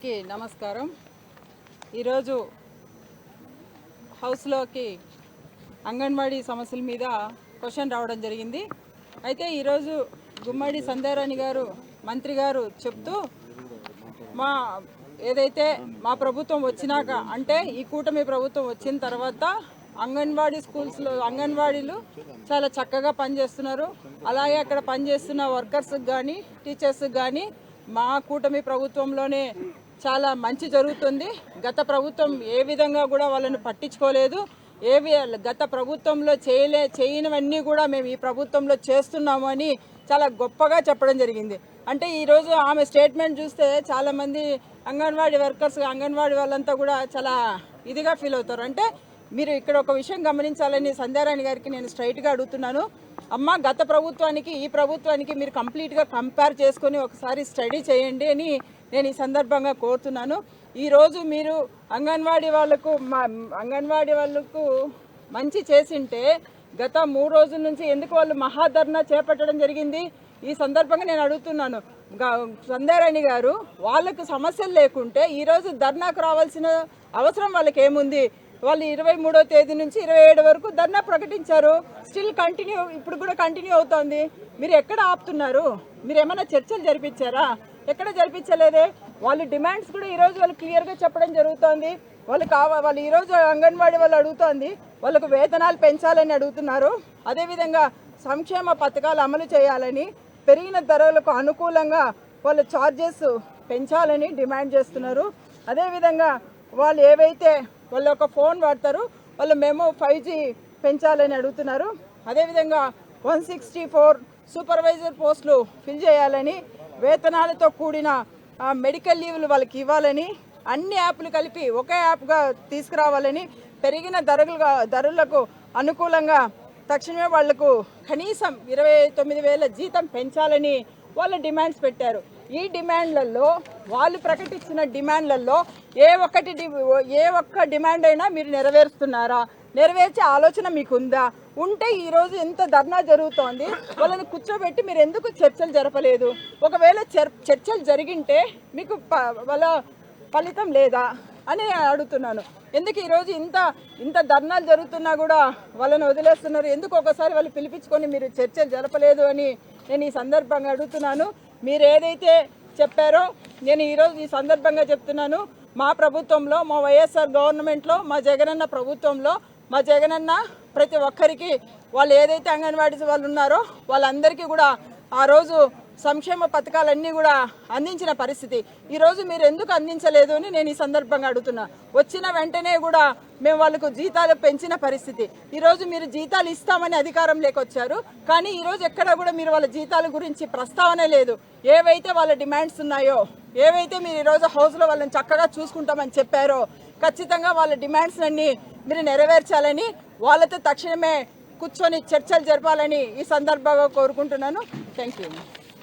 నమస్కారం. ఈరోజు హౌస్లోకి అంగన్వాడీ సమస్యల మీద క్వశ్చన్ రావడం జరిగింది. అయితే ఈరోజు గుమ్మడి సంధ్యారాణి గారు మంత్రి గారు చెప్తూ ఏదైతే మా ప్రభుత్వం వచ్చినాక అంటే ఈ కూటమి ప్రభుత్వం వచ్చిన తర్వాత అంగన్వాడీ స్కూల్స్లో అంగన్వాడీలు చాలా చక్కగా పనిచేస్తున్నారు. అలాగే అక్కడ పనిచేస్తున్న వర్కర్స్కి కానీ టీచర్స్కి కానీ మా కూటమి ప్రభుత్వంలోనే చాలా మంచి జరుగుతుంది. గత ప్రభుత్వం ఏ విధంగా కూడా వాళ్ళని పట్టించుకోలేదు. గత ప్రభుత్వంలో చేయనివన్నీ కూడా మేము ఈ ప్రభుత్వంలో చేస్తున్నాము అని చాలా గొప్పగా చెప్పడం జరిగింది. అంటే ఈరోజు ఆమె స్టేట్మెంట్ చూస్తే చాలామంది అంగన్వాడీ వర్కర్స్ అంగన్వాడీ వాళ్ళంతా కూడా చాలా ఇదిగా ఫీల్ అవుతారు. అంటే మీరు ఇక్కడ ఒక విషయం గమనించాలని సంధ్యారాణి గారికి నేను స్ట్రైట్గా అడుగుతున్నాను. అమ్మ, గత ప్రభుత్వానికి ఈ ప్రభుత్వానికి మీరు కంప్లీట్గా కంపేర్ చేసుకొని ఒకసారి స్టడీ చేయండి అని నేను ఈ సందర్భంగా కోరుతున్నాను. ఈరోజు మీరు అంగన్వాడీ వాళ్ళకు మంచి చేసింటే గత 3 రోజుల నుంచి ఎందుకు వాళ్ళు మహాధర్నా చేపట్టడం జరిగింది? ఈ సందర్భంగా నేను అడుగుతున్నాను. సంధ్యారాణి గారు, వాళ్ళకు సమస్యలు లేకుంటే ఈరోజు ధర్నాకు రావాల్సిన అవసరం వాళ్ళకి ఏముంది? వాళ్ళు 23వ తేదీ నుంచి 27 వరకు ధర్నా ప్రకటించారు. స్టిల్ కంటిన్యూ, ఇప్పుడు కూడా కంటిన్యూ అవుతోంది. మీరు ఎక్కడ ఆపుతున్నారు? మీరు ఏమైనా చర్చలు జరిపించారా? ఎక్కడ జరిపించలేదే. వాళ్ళ డిమాండ్స్ కూడా ఈరోజు వాళ్ళు క్లియర్గా చెప్పడం జరుగుతోంది. వాళ్ళు ఈరోజు అంగన్వాడీ వాళ్ళు అడుగుతోంది, వాళ్ళకు వేతనాలు పెంచాలని అడుగుతున్నారు. అదేవిధంగా సంక్షేమ పథకాలు అమలు చేయాలని, పెరిగిన ధరలకు అనుకూలంగా వాళ్ళ ఛార్జెస్ పెంచాలని డిమాండ్ చేస్తున్నారు. అదేవిధంగా వాళ్ళు ఏవైతే వాళ్ళు ఒక ఫోన్ వాడతారు, వాళ్ళు మేము 5G పెంచాలని అడుగుతున్నారు. అదేవిధంగా 164 సూపర్వైజర్ పోస్టులు ఫిల్ చేయాలని, వేతనాలతో కూడిన మెడికల్ లీవ్లు వాళ్ళకి ఇవ్వాలని, అన్ని యాప్లు కలిపి ఒకే యాప్గా తీసుకురావాలని, పెరిగిన ధరలకు అనుకూలంగా తక్షణమే వాళ్లకు కనీసం 29,000 జీతం పెంచాలని వాళ్ళ డిమాండ్స్ పెట్టారు. ఈ డిమాండ్లలో వాళ్ళు ప్రకటించిన డిమాండ్లలో ఏ ఒక్క డిమాండ్ అయినా మీరు నెరవేరుస్తున్నారా? నెరవేర్చే ఆలోచన మీకుందా? ఉంటే ఈరోజు ఎంత ధర్నా జరుగుతోంది, వాళ్ళని కూర్చోబెట్టి మీరు ఎందుకు చర్చలు జరపలేదు? ఒకవేళ చర్చలు జరిగింటే మీకు వాళ్ళ ఫలితం లేదా అని అడుగుతున్నాను. ఎందుకు ఈరోజు ఇంత ధర్నాలు జరుగుతున్నా కూడా వాళ్ళని వదిలేస్తున్నారు? ఎందుకు ఒకసారి వాళ్ళు పిలిపించుకొని మీరు చర్చలు జరపలేదు అని నేను ఈ సందర్భంగా అడుగుతున్నాను. మీరు ఏదైతే చెప్పారో నేను ఈరోజు ఈ సందర్భంగా చెప్తున్నాను. మా ప్రభుత్వంలో, మా వైఎస్ఆర్ గవర్నమెంట్లో, మా జగనన్న ప్రభుత్వంలో, మా జగనన్న ప్రతి ఒక్కరికి వాళ్ళు ఏదైతే అంగన్వాడీ వాళ్ళు ఉన్నారో వాళ్ళందరికీ కూడా ఆ రోజు సంక్షేమ పథకాలన్నీ కూడా అందించిన పరిస్థితి. ఈరోజు మీరు ఎందుకు అందించలేదు అని నేను ఈ సందర్భంగా అడుగుతున్నా. వచ్చిన వెంటనే కూడా మేము వాళ్ళకు జీతాలు పెంచిన పరిస్థితి. ఈరోజు మీరు జీతాలు ఇస్తామని అధికారం లేకొచ్చారు, కానీ ఈరోజు ఎక్కడ కూడా మీరు వాళ్ళ జీతాల గురించి ప్రస్తావన లేదు. ఏవైతే వాళ్ళ డిమాండ్స్ ఉన్నాయో, ఏవైతే మీరు ఈరోజు హౌస్లో వాళ్ళని చక్కగా చూసుకుంటామని చెప్పారో, ఖచ్చితంగా వాళ్ళ డిమాండ్స్ అన్ని మీరు నెరవేర్చాలని, వాళ్ళతో తక్షణమే కూర్చొని చర్చలు జరపాలని ఈ సందర్భంగా కోరుకుంటున్నాను. Thank you.